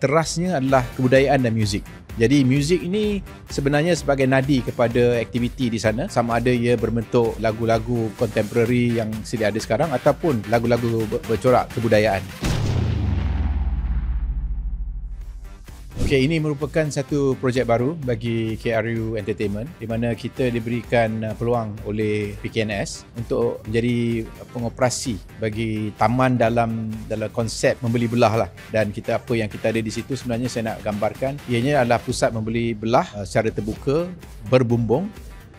terasnya adalah kebudayaan dan muzik. Jadi muzik ini sebenarnya sebagai nadi kepada aktiviti di sana, sama ada ia berbentuk lagu-lagu contemporary yang sedia ada sekarang ataupun lagu-lagu bercorak kebudayaan. Okey, ini merupakan satu projek baru bagi KRU Entertainment di mana kita diberikan peluang oleh PKNS untuk menjadi pengoperasi bagi taman dalam konsep membeli belah lah. Dan kita apa yang kita ada di situ sebenarnya saya nak gambarkan ianya adalah pusat membeli belah secara terbuka, berbumbung,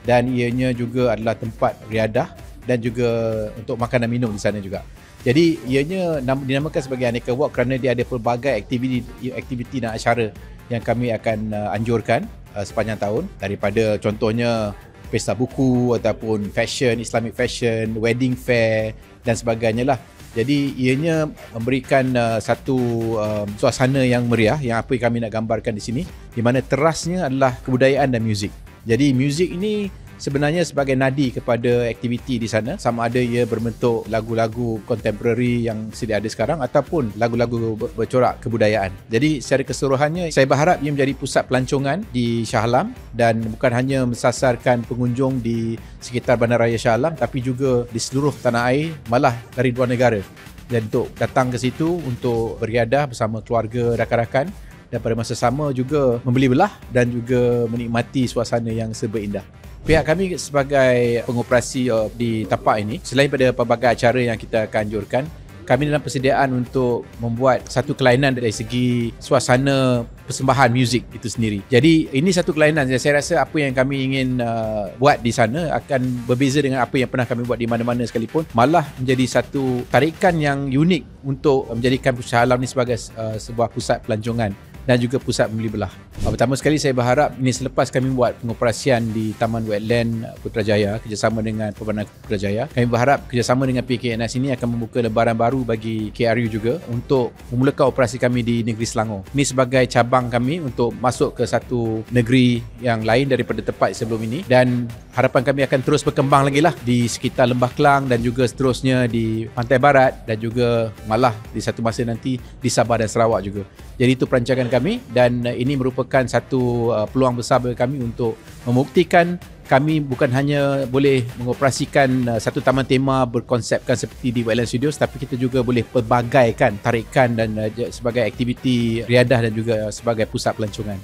dan ianya juga adalah tempat riadah dan juga untuk makan dan minum di sana juga. Jadi ianya dinamakan sebagai Aneka Walk kerana dia ada pelbagai aktiviti dan acara yang kami akan anjurkan sepanjang tahun, daripada contohnya pesta buku ataupun fashion, Islamic fashion, wedding fair dan sebagainya lah. Jadi ianya memberikan satu suasana yang meriah yang apa yang kami nak gambarkan di sini, di mana terasnya adalah kebudayaan dan muzik. Jadi muzik ini sebenarnya sebagai nadi kepada aktiviti di sana, sama ada ia berbentuk lagu-lagu contemporary yang sedia ada sekarang ataupun lagu-lagu bercorak kebudayaan. Jadi secara keseluruhannya saya berharap ia menjadi pusat pelancongan di Shah Alam, dan bukan hanya mensasarkan pengunjung di sekitar Bandaraya Shah Alam tapi juga di seluruh tanah air, malah dari luar negara, dan untuk datang ke situ untuk beriadah bersama keluarga, rakan-rakan, dan pada masa sama juga membeli belah dan juga menikmati suasana yang serba indah. Pihak kami sebagai pengoperasi di tapak ini, selain pada pelbagai acara yang kita akan anjurkan, kami dalam persediaan untuk membuat satu kelainan dari segi suasana persembahan muzik itu sendiri. Jadi ini satu kelainan. Saya rasa apa yang kami ingin buat di sana akan berbeza dengan apa yang pernah kami buat di mana-mana sekalipun. Malah menjadi satu tarikan yang unik untuk menjadikan Shah Alam ini sebagai sebuah pusat pelancongan dan juga pusat membeli belah. Pertama sekali saya berharap ini selepas kami buat pengoperasian di Taman Wetland Putrajaya kerjasama dengan Perbankan Putrajaya, kami berharap kerjasama dengan PKNS ini akan membuka lembaran baru bagi KRU juga untuk memulakan operasi kami di negeri Selangor. Ini sebagai cabang kami untuk masuk ke satu negeri yang lain daripada tempat sebelum ini, dan harapan kami akan terus berkembang lagi lah di sekitar Lembah Kelang dan juga seterusnya di Pantai Barat dan juga malah di satu masa nanti di Sabah dan Sarawak juga. Jadi itu perancangan kami, dan ini merupakan satu peluang besar bagi kami untuk membuktikan kami bukan hanya boleh mengoperasikan satu taman tema berkonsepkan seperti di Wetland Studios, tapi kita juga boleh pelbagaikan tarikan dan sebagai aktiviti riadah dan juga sebagai pusat pelancongan.